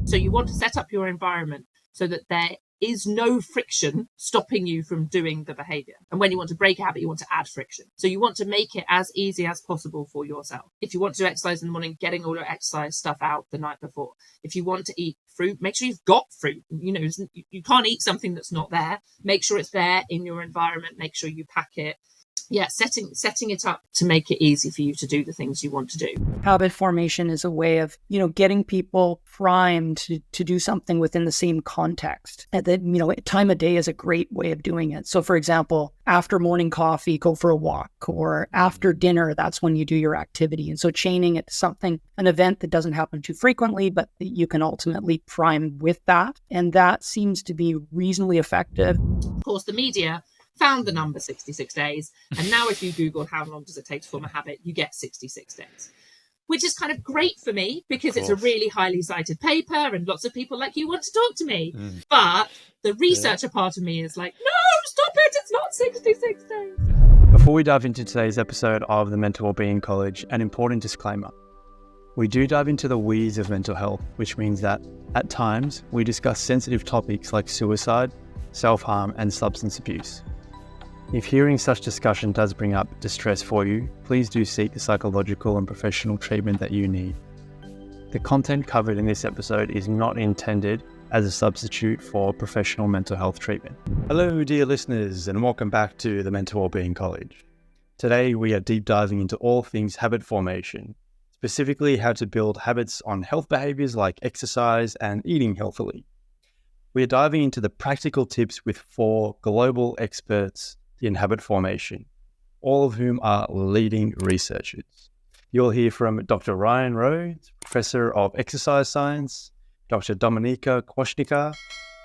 So you want to set up your environment so that there is no friction stopping you from doing the behavior. And when you want to break a habit, you want to add friction. So you want to make it as easy as possible for yourself. If you want to exercise in the morning, getting all your exercise stuff out the night before. If you want to eat fruit, make sure you've got fruit. You can't eat something that's not there. Make sure it's there in your environment. Make sure you pack it. Yeah, setting it up to make it easy for you to do the things you want to do. Habit formation is a way of, getting people primed to do something within the same context. And then, time of day is a great way of doing it. So for example, after morning coffee, go for a walk, or after dinner, that's when you do your activity. And so chaining it to an event that doesn't happen too frequently, but that you can ultimately prime with that. And that seems to be reasonably effective. Of course, the media found the number 66 days. And now if you Google how long does it take to form a habit, you get 66 days, which is kind of great for me because it's a really highly cited paper and lots of people like you want to talk to me. But the researcher part of me is like, no, stop it. It's not 66 days. Before we dive into today's episode of the Mental Wellbeing College, an important disclaimer. We do dive into the weeds of mental health, which means that at times we discuss sensitive topics like suicide, self-harm, and substance abuse. If hearing such discussion does bring up distress for you, please do seek the psychological and professional treatment that you need. The content covered in this episode is not intended as a substitute for professional mental health treatment. Hello, dear listeners, and welcome back to the Mental Wellbeing College. Today, we are deep diving into all things habit formation, specifically how to build habits on health behaviors like exercise and eating healthily. We are diving into the practical tips with 4 global experts in habit formation, all of whom are leading researchers. You'll hear from Dr. Rhodes, Professor of Exercise Science, Dr. Kwasnicka,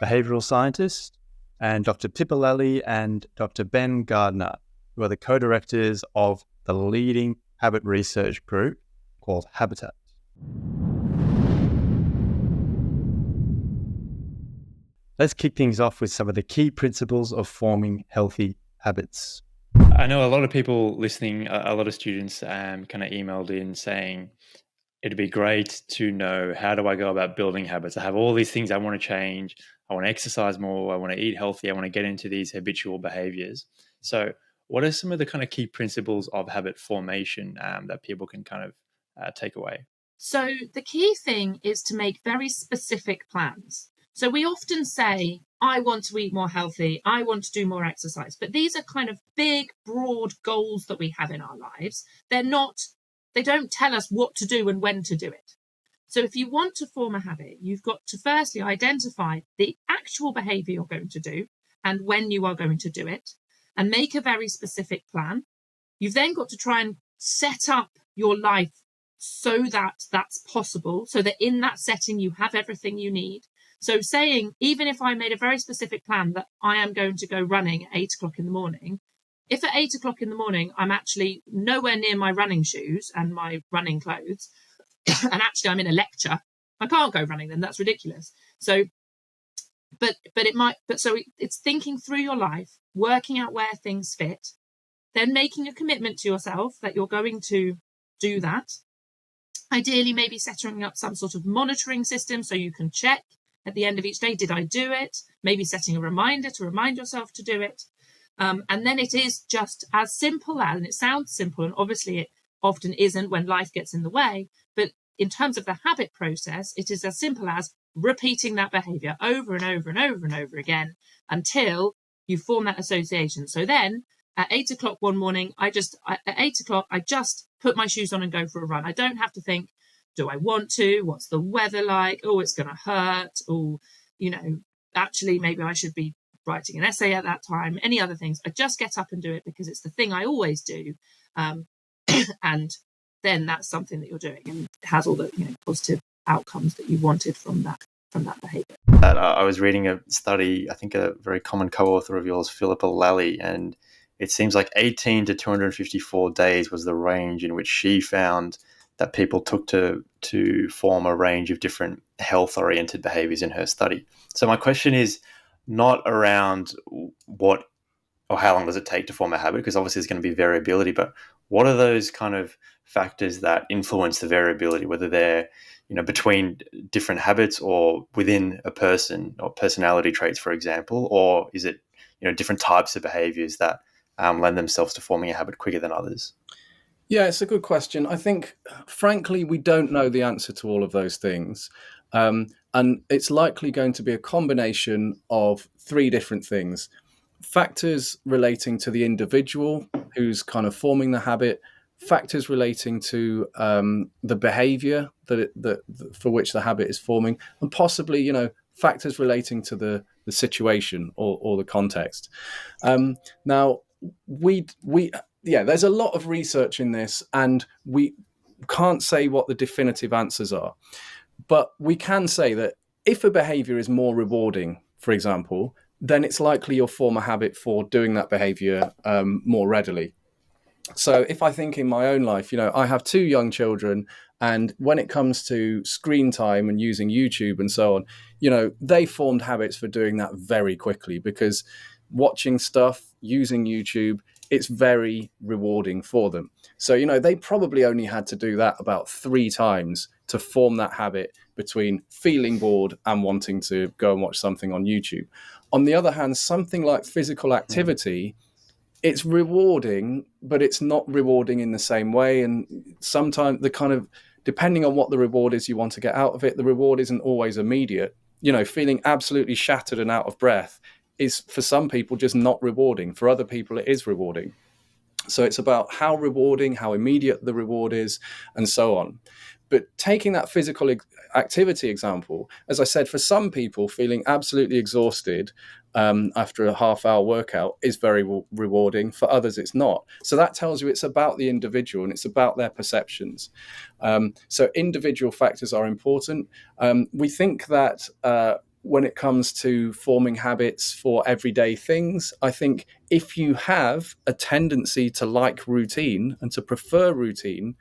Behavioral Scientist, and Dr. Pippa Lally and Dr. Ben Gardner, who are the co-directors of the leading habit research group called Habitat. Let's kick things off with some of the key principles of forming healthy habits. I know a lot of people listening, a lot of students kind of emailed in saying, it'd be great to know, how do I go about building habits? I have all these things I want to change. I want to exercise more. I want to eat healthy. I want to get into these habitual behaviors. So what are some of the kind of key principles of habit formation that people can kind of take away? So the key thing is to make very specific plans. So we often say, I want to eat more healthy, I want to do more exercise, but these are kind of big, broad goals that we have in our lives. They don't tell us what to do and when to do it. So if you want to form a habit, you've got to firstly identify the actual behavior you're going to do and when you are going to do it, and make a very specific plan. You've then got to try and set up your life so that that's possible, so that in that setting you have everything you need. So saying, even if I made a very specific plan that I am going to go running at 8 o'clock in the morning, if at 8 o'clock in the morning, I'm actually nowhere near my running shoes and my running clothes, and actually I'm in a lecture, I can't go running then, that's ridiculous. So, it's thinking through your life, working out where things fit, then making a commitment to yourself that you're going to do that. Ideally, maybe setting up some sort of monitoring system so you can check at the end of each day, did I do it? Maybe setting a reminder to remind yourself to do it. And then it is just as simple as, and it sounds simple, and obviously it often isn't when life gets in the way, but in terms of the habit process, it is as simple as repeating that behavior over and over and over and over again until you form that association. So then at 8 o'clock one morning, at 8 o'clock, I just put my shoes on and go for a run. I don't have to think, do I want to? What's the weather like? Oh, it's going to hurt. Oh, actually, maybe I should be writing an essay at that time. Any other things. I just get up and do it because it's the thing I always do. And then that's something that you're doing and it has all the positive outcomes that you wanted from that behavior. I was reading a study, I think a very common co-author of yours, Pippa Lally, and it seems like 18 to 254 days was the range in which she found that people took to form a range of different health-oriented behaviors in her study. So my question is not around what or how long does it take to form a habit, because obviously there's going to be variability, but what are those kind of factors that influence the variability, whether they're, between different habits or within a person or personality traits, for example, or is it, different types of behaviors that lend themselves to forming a habit quicker than others? Yeah, it's a good question. I think, frankly, we don't know the answer to all of those things. And it's likely going to be a combination of three different things. Factors relating to the individual who's kind of forming the habit, factors relating to the behavior that for which the habit is forming, and possibly, factors relating to the situation or the context. Now, there's a lot of research in this, and we can't say what the definitive answers are. But we can say that if a behavior is more rewarding, for example, then it's likely you'll form a habit for doing that behavior more readily. So if I think in my own life, I have 2 young children, and when it comes to screen time and using YouTube and so on, they formed habits for doing that very quickly, because watching stuff, using YouTube, it's very rewarding for them. So, they probably only had to do that about 3 times to form that habit between feeling bored and wanting to go and watch something on YouTube. On the other hand, something like physical activity, it's rewarding, but it's not rewarding in the same way. And sometimes depending on what the reward is you want to get out of it, the reward isn't always immediate. Feeling absolutely shattered and out of breath is, for some people, just not rewarding. For other people, it is rewarding. So it's about how rewarding, how immediate the reward is, and so on. But taking that physical activity example, as I said, for some people, feeling absolutely exhausted after a half-hour workout is very rewarding. For others, it's not. So that tells you it's about the individual and it's about their perceptions. So individual factors are important. We think that when it comes to forming habits for everyday things, I think if you have a tendency to like routine and to prefer routine,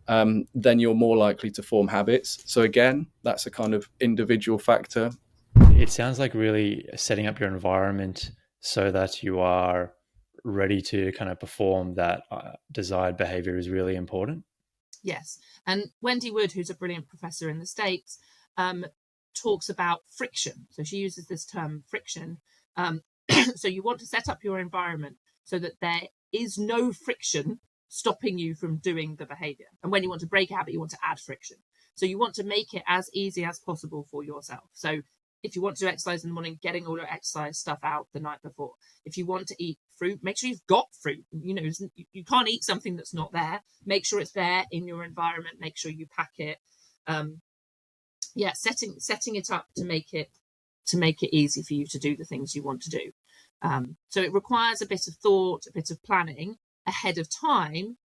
then you're more likely to form habits. So again, that's a kind of individual factor. It sounds like really setting up your environment so that you are ready to kind of perform that desired behavior is really important. Yes. And Wendy Wood, who's a brilliant professor in the States, talks about friction. So she uses this term friction. So you want to set up your environment so that there is no friction stopping you from doing the behavior. And when you want to break a habit, you want to add friction. So you want to make it as easy as possible for yourself. So if you want to exercise in the morning, getting all your exercise stuff out the night before. If you want to eat fruit, make sure you've got fruit. You can't eat something that's not there. Make sure it's there in your environment. Make sure you pack it. Setting it up to make it easy for you to do the things you want to do. So it requires a bit of thought, a bit of planning ahead of time.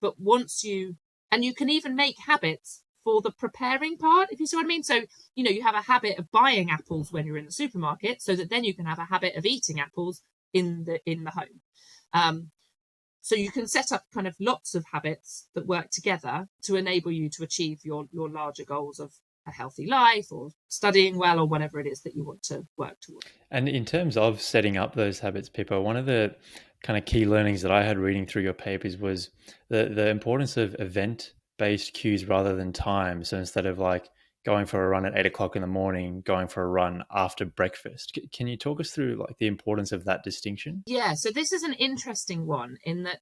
But you can even make habits for the preparing part, if you see what I mean. So, you have a habit of buying apples when you're in the supermarket, so that then you can have a habit of eating apples in the home. So you can set up kind of lots of habits that work together to enable you to achieve your larger goals of a healthy life or studying well or whatever it is that you want to work towards. And in terms of setting up those habits, Pippa, one of the kind of key learnings that I had reading through your papers was the importance of event-based cues rather than time. So instead of like going for a run at 8 o'clock in the morning, going for a run after breakfast. Can you talk us through like the importance of that distinction? Yeah, so this is an interesting one in that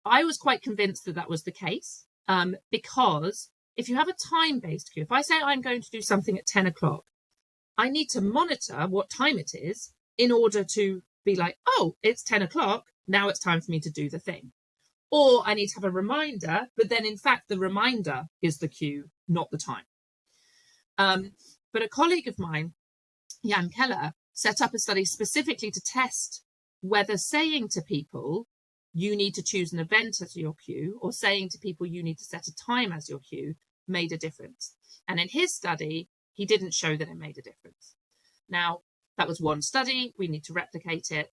I was quite convinced that was the case, because if you have a time-based cue, if I say I'm going to do something at 10 o'clock, I need to monitor what time it is in order to be like, oh, it's 10 o'clock, now it's time for me to do the thing. Or I need to have a reminder, but then in fact, the reminder is the cue, not the time. But a colleague of mine, Jan Keller, set up a study specifically to test whether saying to people, you need to choose an event as your cue, or saying to people, you need to set a time as your cue, made a difference. And in his study, he didn't show that it made a difference. Now, that was one study. We need to replicate it.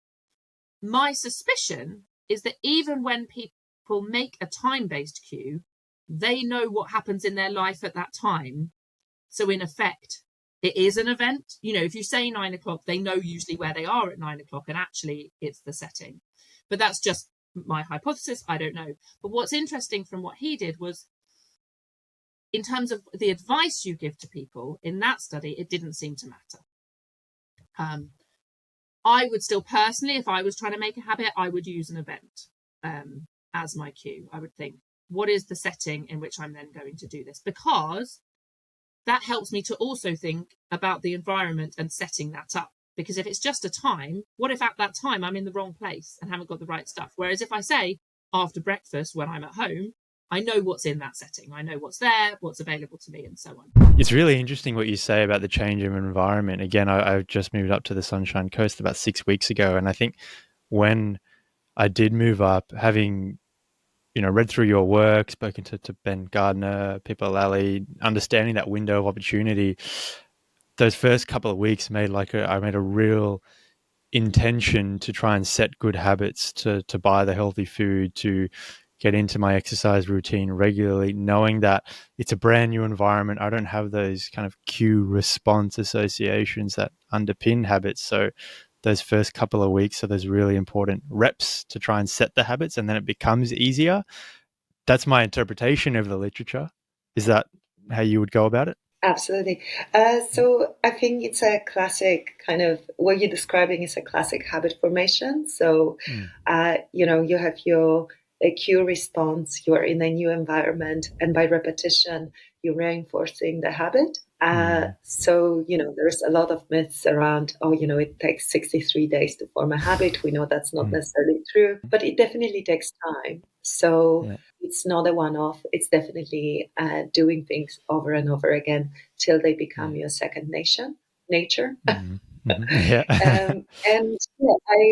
My suspicion is that even when people make a time-based cue, they know what happens in their life at that time. So in effect, it is an event. If you say 9 o'clock, they know usually where they are at 9 o'clock, and actually it's the setting. But that's just my hypothesis, I don't know. But what's interesting from what he did was, in terms of the advice you give to people in that study, it didn't seem to matter. I would still personally, if I was trying to make a habit, I would use an event as my cue. I would think, what is the setting in which I'm then going to do this? Because that helps me to also think about the environment and setting that up. Because if it's just a time, what if at that time I'm in the wrong place and haven't got the right stuff? Whereas if I say after breakfast when I'm at home, I know what's in that setting. I know what's there, what's available to me, and so on. It's really interesting what you say about the change of environment. Again, I've just moved up to the Sunshine Coast about 6 weeks ago. And I think when I did move up, having, read through your work, spoken to Ben Gardner, Pippa, Lally, understanding that window of opportunity, those first couple of weeks I made a real intention to try and set good habits, to buy the healthy food, to get into my exercise routine regularly, knowing that it's a brand new environment. I don't have those kind of cue response associations that underpin habits. So those first couple of weeks are those really important reps to try and set the habits, and then it becomes easier. That's my interpretation of the literature. Is that how you would go about it? Absolutely. So I think it's a classic kind of, what you're describing is a classic habit formation. So, you have your cue response, you're in a new environment, and by repetition, you're reinforcing the habit. So, there's a lot of myths around, it takes 63 days to form a habit. We know that's not necessarily true, but it definitely takes time. So it's not a one-off. It's definitely doing things over and over again till they become your second nature. Yeah. I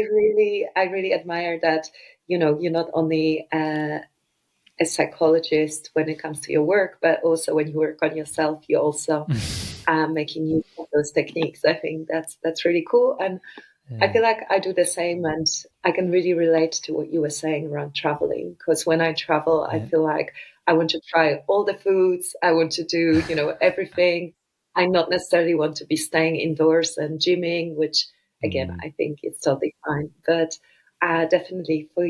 really admire that, you're not only a psychologist when it comes to your work, but also when you work on yourself, you're also making use of those techniques. I think that's really cool. And I feel like I do the same, and I can really relate to what you were saying around traveling, because when I travel, I feel like I want to try all the foods. I want to do, everything. I not necessarily want to be staying indoors and gymming, which again, I think it's totally fine. But definitely for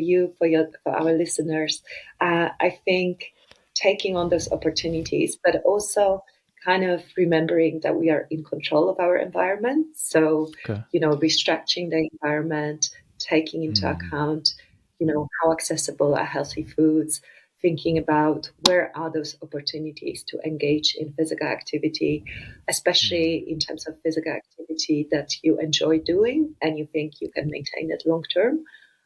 our listeners, I think taking on those opportunities, but also kind of remembering that we are in control of our environment. So, restructuring the environment, taking into account, how accessible are healthy foods, thinking about where are those opportunities to engage in physical activity, especially in terms of physical activity that you enjoy doing and you think you can maintain it long term.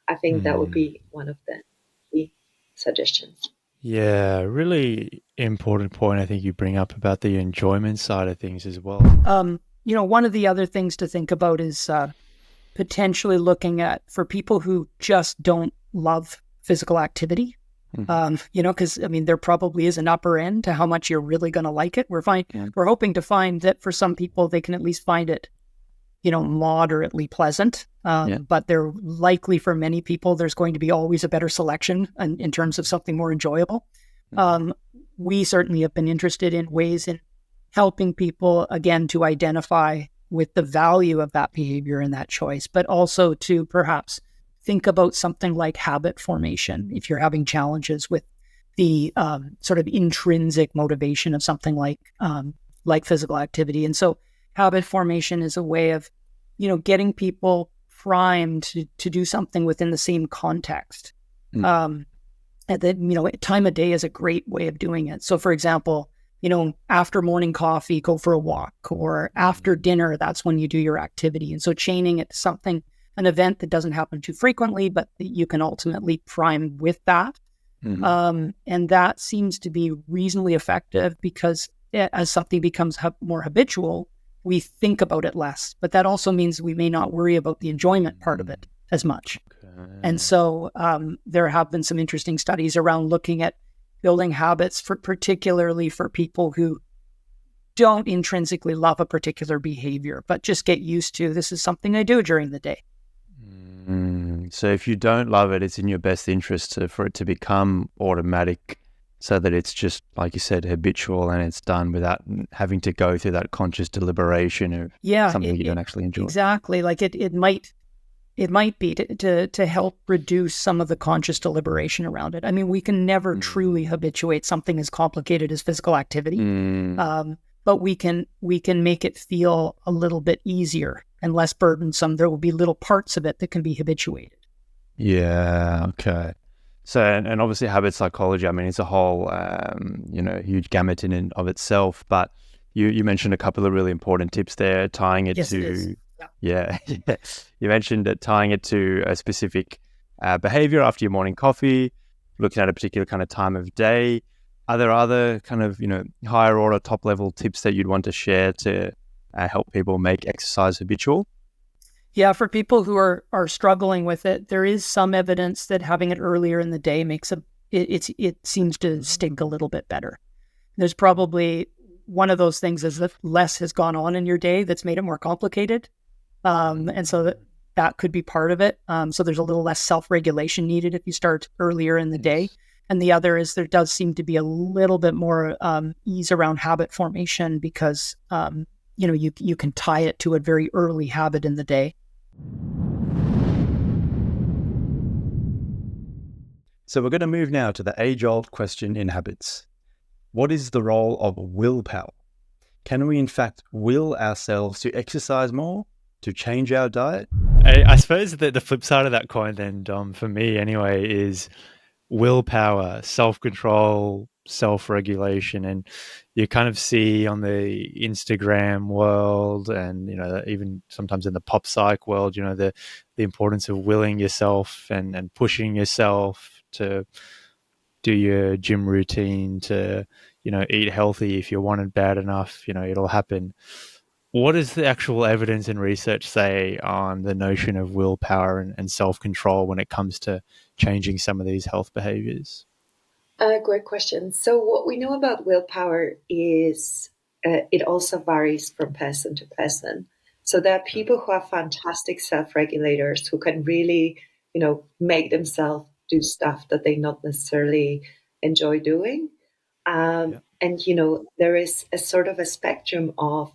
I think that would be one of the key suggestions. Yeah, really important point I think you bring up about the enjoyment side of things as well. One of the other things to think about is potentially looking at, for people who just don't love physical activity, because there probably is an upper end to how much you're really going to like it. We're hoping to find that for some people, they can at least find it, moderately pleasant. But they're likely, for many people, there's going to be always a better selection in terms of something more enjoyable. We certainly have been interested in ways in helping people, again, to identify with the value of that behavior and that choice, but also to perhaps think about something like habit formation if you're having challenges with the sort of intrinsic motivation of something like physical activity. And so habit formation is a way of, getting people primed to do something within the same context. And that, time of day is a great way of doing it. So for example, after morning coffee, go for a walk, or after dinner, that's when you do your activity. And so chaining it to an event that doesn't happen too frequently, but that you can ultimately prime with that. And that seems to be reasonably effective, because as something becomes more habitual, we think about it less. But that also means we may not worry about the enjoyment part of it as much. And so there have been some interesting studies around looking at building habits particularly for people who don't intrinsically love a particular behavior, but just get used to, this is something I do during the day. So if you don't love it, it's in your best interest for it to become automatic, so that it's just, like you said, habitual, and it's done without having to go through that conscious deliberation of something you don't actually enjoy. Exactly. Like it might It might be to help reduce some of the conscious deliberation around it. I mean, we can never truly habituate something as complicated as physical activity, but we can make it feel a little bit easier and less burdensome. There will be little parts of it that can be habituated. Yeah. Okay. So, and obviously habit psychology, I mean, it's a whole, huge gamut in and of itself, but you mentioned a couple of really important tips there, tying it Yes, it to, is. yeah, you mentioned that tying it to a specific behavior after your morning coffee, looking at a particular kind of time of day. Are there other kind of, higher order, top level tips that you'd want to share to help people make exercise habitual? Yeah, for people who are struggling with it, there is some evidence that having it earlier in the day makes it seems to stink a little bit better. There's probably one of those things is that less has gone on in your day that's made it more complicated. And so that could be part of it. So there's a little less self-regulation needed if you start earlier in the day. And the other is there does seem to be a little bit more ease around habit formation because, you can tie it to a very early habit in the day. So we're going to move now to the age-old question in habits. What is the role of willpower? Can we in fact will ourselves to exercise more, to change our diet? I suppose that the flip side of that coin then, Dom, for me anyway, is willpower, self-control, self-regulation. And you kind of see on the Instagram world and, even sometimes in the pop psych world, the importance of willing yourself and pushing yourself to do your gym routine, to, eat healthy. If you want it bad enough, it'll happen. What does the actual evidence and research say on the notion of willpower and self-control when it comes to changing some of these health behaviors? Great question. So what we know about willpower is it also varies from person to person. So there are people who are fantastic self-regulators who can really, make themselves do stuff that they not necessarily enjoy doing. And, there is a sort of a spectrum of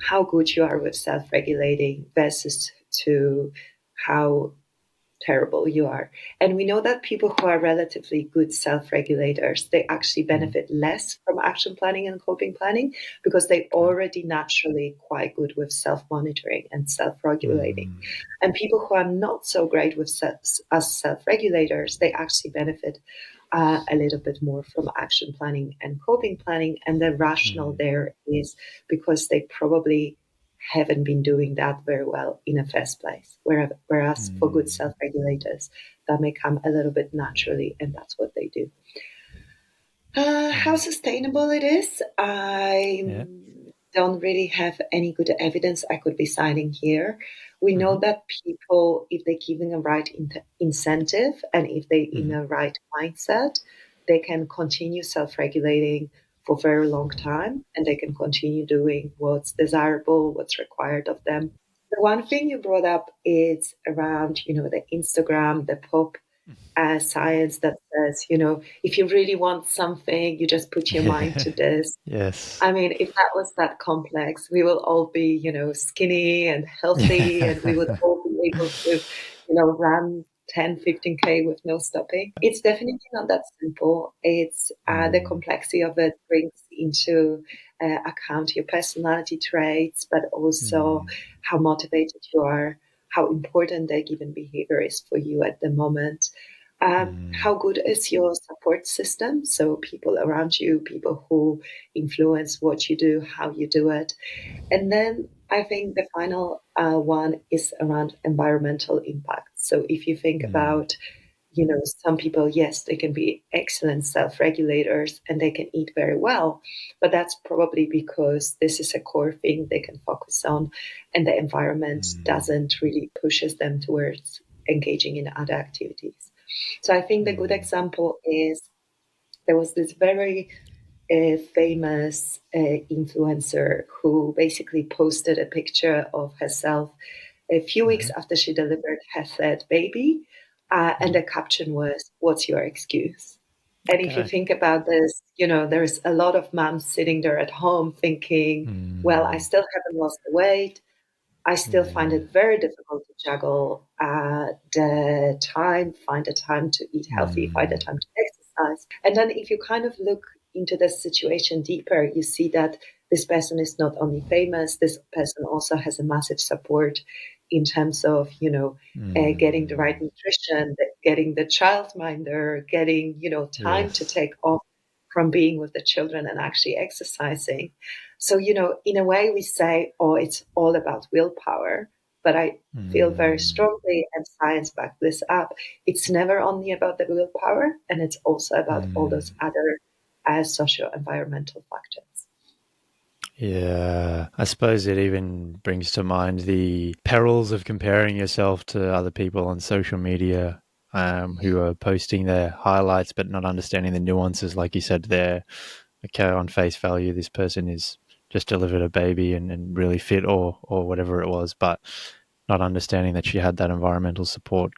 how good you are with self-regulating versus to how terrible you are. And we know that people who are relatively good self-regulators, they actually benefit less from action planning and coping planning because they already naturally quite good with self-monitoring and self-regulating. And people who are not so great with as self-regulators, they actually benefit a little bit more from action planning and coping planning. And the rationale there is because they probably haven't been doing that very well in the first place. Whereas for good self-regulators, that may come a little bit naturally, and that's what they do. How sustainable it is, I don't really have any good evidence I could be citing here. We know that people, if they're given a right incentive and if they're in a right mindset, they can continue self-regulating for a very long time, and they can continue doing what's desirable, what's required of them. The one thing you brought up is around, the Instagram, the pop science that says, if you really want something, you just put your mind to this. Yes. I mean, if that was that complex, we will all be, skinny and healthy, and we would all be able to, run 10, 15K with no stopping. It's definitely not that simple. It's the complexity of it brings into account your personality traits, but also how motivated you are, how important a given behavior is for you at the moment. How good is your support system? So people around you, people who influence what you do, how you do it. And then I think the final one is around environmental impact. So if you think about, some people, yes, they can be excellent self-regulators and they can eat very well, but that's probably because this is a core thing they can focus on, and the environment doesn't really pushes them towards engaging in other activities. So I think the good example is there was this very famous influencer who basically posted a picture of herself a few weeks after she delivered her third baby. And the caption was, "What's your excuse?" And if you think about this, there's a lot of moms sitting there at home thinking, well, I still haven't lost the weight. I still find it very difficult to juggle find the time to eat healthy, find the time to exercise. And then if you kind of look into the situation deeper, you see that this person is not only famous, this person also has a massive support in terms of, getting the right nutrition, getting the childminder, getting, time to take off from being with the children and actually exercising. So, in a way we say, oh, it's all about willpower, but I feel very strongly, and science back this up, it's never only about the willpower, and it's also about all those other socio-environmental factors. Yeah, I suppose it even brings to mind the perils of comparing yourself to other people on social media who are posting their highlights but not understanding the nuances, like you said there. Okay, on face value, this person is just delivered a baby and really fit or whatever it was, but not understanding that she had that environmental support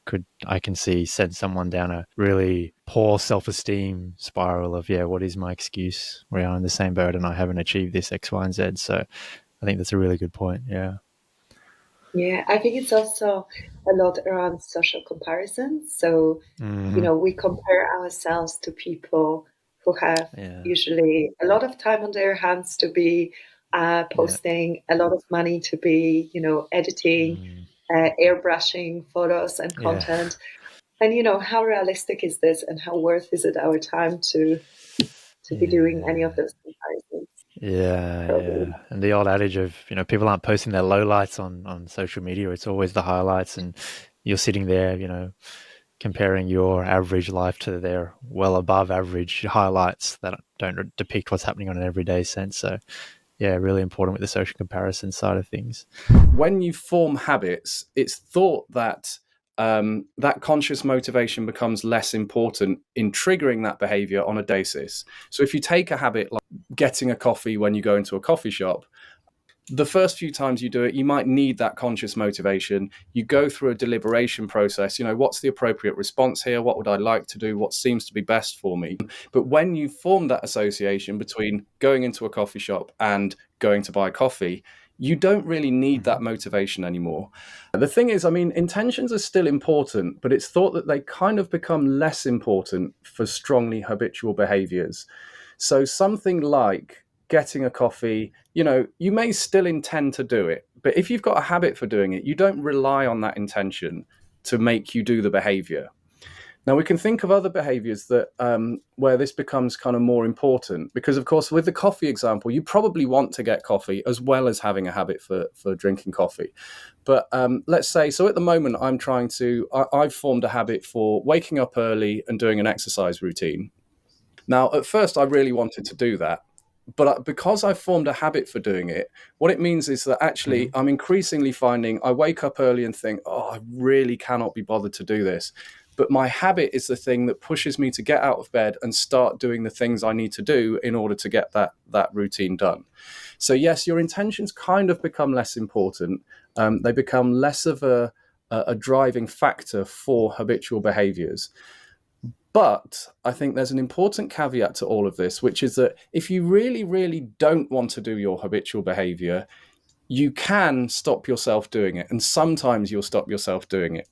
I can see, send someone down a really poor self-esteem spiral of, what is my excuse? We are in the same boat and I haven't achieved this X, Y, and Z. So I think that's a really good point. Yeah. Yeah, I think it's also a lot around social comparison. So, we compare ourselves to people who have usually a lot of time on their hands to be posting, a lot of money to be, editing, airbrushing photos and content. And, how realistic is this, and how worth is it our time to be doing any of those comparisons? Yeah. And the old adage of, people aren't posting their lowlights on social media. It's always the highlights, and you're sitting there, comparing your average life to their well above average highlights that don't depict what's happening on an everyday sense. So, really important with the social comparison side of things. When you form habits, it's thought that that conscious motivation becomes less important in triggering that behavior on a basis. So if you take a habit like getting a coffee when you go into a coffee shop, the first few times you do it, you might need that conscious motivation. You go through a deliberation process. What's the appropriate response here? What would I like to do? What seems to be best for me? But when you form that association between going into a coffee shop and going to buy coffee, you don't really need that motivation anymore. The thing is, intentions are still important, but it's thought that they kind of become less important for strongly habitual behaviors. So something like getting a coffee, you may still intend to do it, but if you've got a habit for doing it, you don't rely on that intention to make you do the behavior. Now, we can think of other behaviors that where this becomes kind of more important, because, of course, with the coffee example, you probably want to get coffee as well as having a habit for drinking coffee. But let's say, so at the moment, I've formed a habit for waking up early and doing an exercise routine. Now, at first, I really wanted to do that. But because I've formed a habit for doing it, what it means is that actually I'm increasingly finding I wake up early and think, I really cannot be bothered to do this. But my habit is the thing that pushes me to get out of bed and start doing the things I need to do in order to get that routine done. So yes, your intentions kind of become less important. They become less of a driving factor for habitual behaviors. But I think there's an important caveat to all of this, which is that if you really, really don't want to do your habitual behavior, you can stop yourself doing it. And sometimes you'll stop yourself doing it.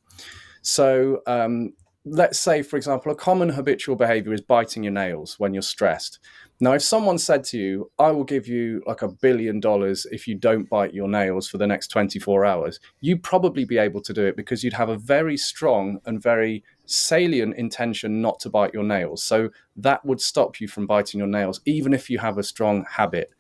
So let's say, for example, a common habitual behavior is biting your nails when you're stressed. Now, if someone said to you, I will give you like $1 billion if you don't bite your nails for the next 24 hours, you'd probably be able to do it because you'd have a very strong and very salient intention not to bite your nails. So that would stop you from biting your nails, even if you have a strong habit.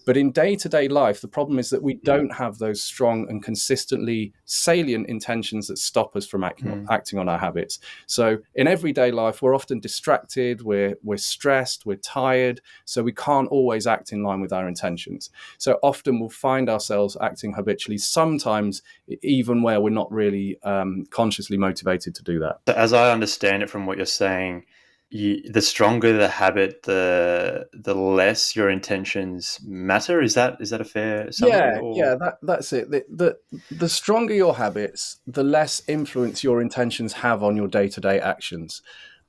But in day-to-day life, the problem is that we don't have those strong and consistently salient intentions that stop us from acting on our habits. So in everyday life, we're often distracted, we're stressed, we're tired, so we can't always act in line with our intentions. So often we'll find ourselves acting habitually, sometimes even where we're not really consciously motivated to do that. So as I understand it from what you're saying, the stronger the habit, the less your intentions matter. Is that a fair summary? Yeah, that's it. The stronger your habits, the less influence your intentions have on your day-to-day actions.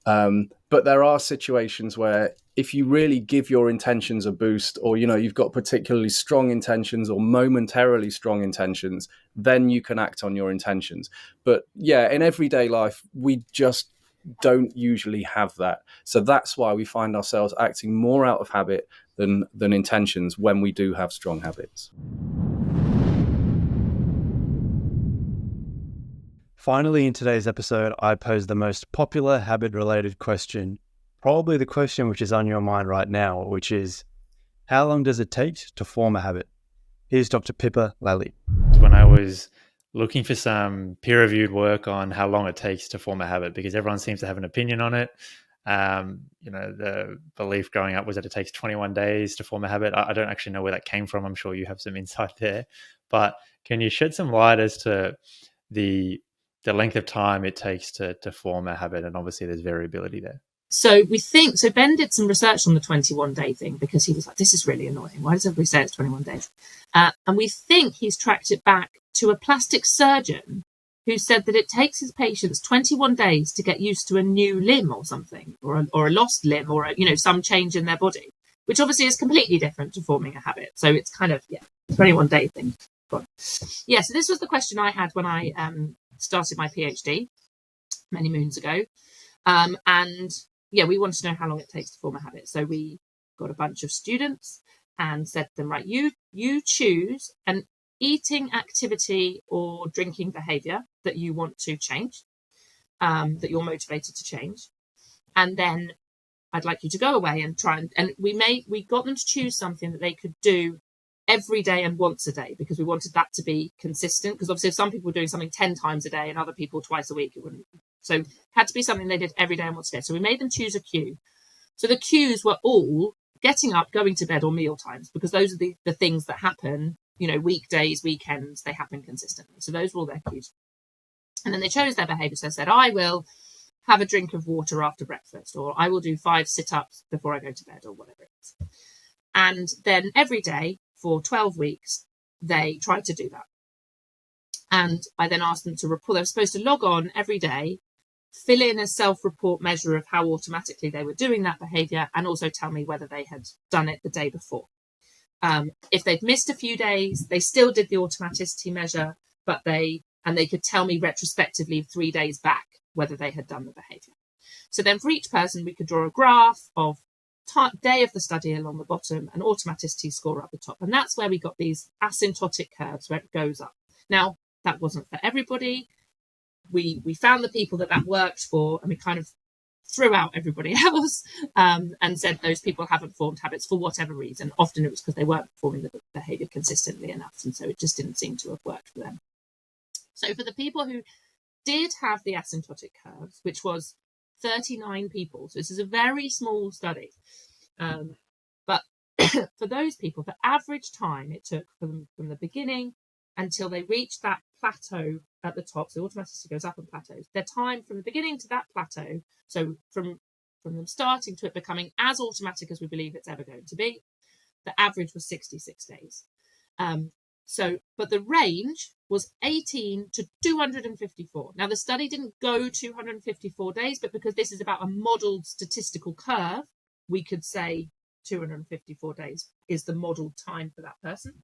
But there are situations where if you really give your intentions a boost, or, you've got particularly strong intentions or momentarily strong intentions, then you can act on your intentions. But yeah, in everyday life, we just don't usually have that. So that's why we find ourselves acting more out of habit than intentions when we do have strong habits. Finally, in today's episode, I posed the most popular habit-related question, probably the question which is on your mind right now, which is, how long does it take to form a habit? Here's Dr. Pippa Lally. When I was looking for some peer-reviewed work on how long it takes to form a habit, because everyone seems to have an opinion on it. The belief growing up was that it takes 21 days to form a habit. I don't actually know where that came from. I'm sure you have some insight there. But can you shed some light as to the length of time it takes to form a habit? And obviously there's variability there. So Ben did some research on the 21-day thing, because he was like, this is really annoying. Why does everybody say it's 21 days? And we think he's tracked it back to a plastic surgeon who said that it takes his patients 21 days to get used to a new limb or something, or a lost limb, or some change in their body, which obviously is completely different to forming a habit. So it's kind of 21-day thing. Yeah, so this was the question I had when I started my PhD many moons ago. We wanted to know how long it takes to form a habit. So we got a bunch of students and said to them, right, you choose an eating activity or drinking behaviour that you want to change, that you're motivated to change. And then I'd like you to go away and try and we got them to choose something that they could do every day and once a day, because we wanted that to be consistent. Because obviously if some people were doing something 10 times a day and other people twice a week, it wouldn't. So it had to be something they did every day and once a day. So we made them choose a cue. So the cues were all getting up, going to bed, or meal times, because those are the things that happen, weekdays, weekends, they happen consistently. So those were all their cues. And then they chose their behaviour. So they said, I will have a drink of water after breakfast, or I will do 5 sit-ups before I go to bed, or whatever it is. And then every day for 12 weeks, they tried to do that. And I then asked them to report. They were supposed to log on every day, fill in a self-report measure of how automatically they were doing that behaviour, and also tell me whether they had done it the day before. If they'd missed a few days, they still did the automaticity measure, but they could tell me retrospectively 3 days back whether they had done the behaviour. So then for each person, we could draw a graph of day of the study along the bottom and automaticity score up the top. And that's where we got these asymptotic curves where it goes up. Now, that wasn't for everybody. We found the people that worked for, and we kind of threw out everybody else and said those people haven't formed habits for whatever reason. Often it was because they weren't performing the behaviour consistently enough, and so it just didn't seem to have worked for them. So for the people who did have the asymptotic curves, which was 39 people, so this is a very small study, but for those people, the average time it took from the beginning until they reached that plateau at the top, so automaticity goes up and plateaus, their time from the beginning to that plateau, so from them starting to it becoming as automatic as we believe it's ever going to be, the average was 66 days. But the range was 18 to 254. Now, the study didn't go 254 days, but because this is about a modelled statistical curve, we could say 254 days is the modelled time for that person.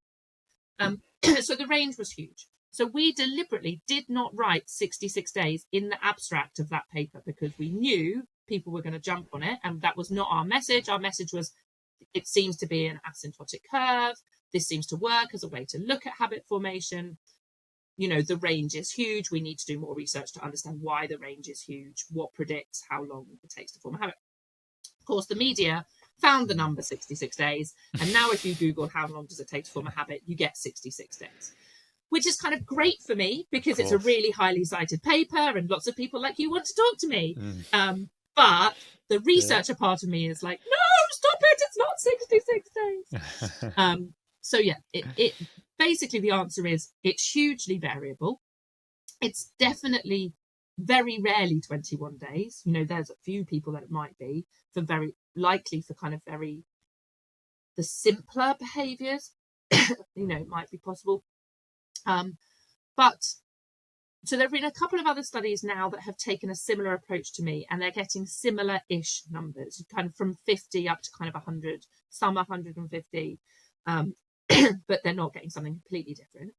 So the range was huge. So we deliberately did not write 66 days in the abstract of that paper, because we knew people were going to jump on it, and that was not our message. Our message was, it seems to be an asymptotic curve. This seems to work as a way to look at habit formation. The range is huge. We need to do more research to understand why the range is huge, what predicts how long it takes to form a habit. Of course, the media found the number 66 days. And now if you Google how long does it take to form a habit, you get 66 days, which is kind of great for me because it's a really highly cited paper and lots of people like you want to talk to me. But the researcher part of me is like, no, stop it. It's not 66 days. So yeah, it basically the answer is it's hugely variable. It's definitely very rarely 21 days. There's a few people that it might be for very likely for kind of very the simpler behaviors, it might be possible. But So there have been a couple of other studies now that have taken a similar approach to me, and they're getting similar-ish numbers, kind of from 50 up to kind of 100, some 150, but they're not getting something completely different.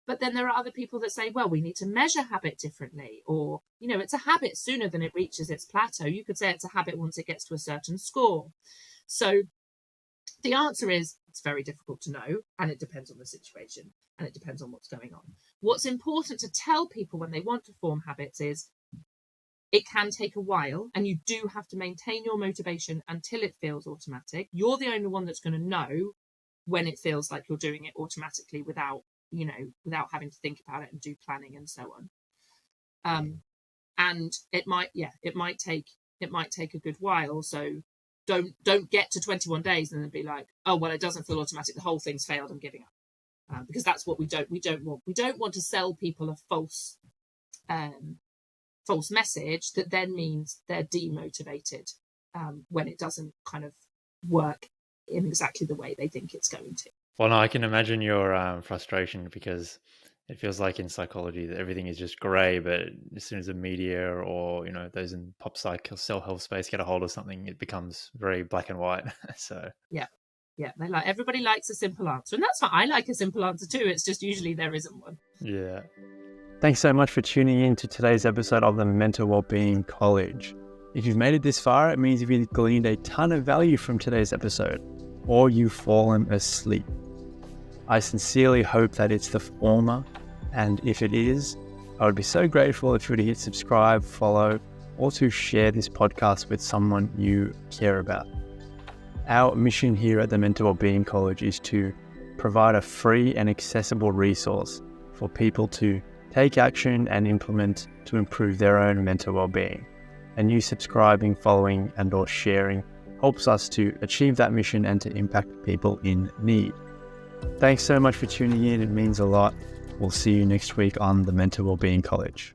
But then there are other people that say, well, we need to measure habit differently, or, it's a habit sooner than it reaches its plateau. You could say it's a habit once it gets to a certain score. So the answer is it's very difficult to know, and it depends on the situation, and it depends on what's going on. What's important to tell people when they want to form habits is it can take a while, and you do have to maintain your motivation until it feels automatic. You're the only one that's going to know when it feels like you're doing it automatically without having to think about it and do planning and so on. And it might take a good while. So don't get to 21 days and then be like, oh, well, it doesn't feel automatic. The whole thing's failed. I'm giving up. Because that's what we don't want. We don't want to sell people a false message that then means they're demotivated when it doesn't kind of work in exactly the way they think it's going to. Well, no, I can imagine your frustration, because it feels like in psychology that everything is just grey, but as soon as the media or those in pop psych or self-help space get a hold of something, it becomes very black and white. So yeah, everybody likes a simple answer, and that's fine. I like a simple answer too. It's just usually there isn't one. Yeah. Thanks so much for tuning in to today's episode of the Mental Wellbeing College. If you've made it this far, it means you've gleaned a ton of value from today's episode, or you've fallen asleep. I sincerely hope that it's the former, and if it is, I would be so grateful if you were to hit subscribe, follow, or to share this podcast with someone you care about. Our mission here at the Mental Wellbeing College is to provide a free and accessible resource for people to take action and implement to improve their own mental well-being. And you subscribing, following, and or sharing helps us to achieve that mission and to impact people in need. Thanks so much for tuning in. It means a lot. We'll see you next week on the Mental Wellbeing College.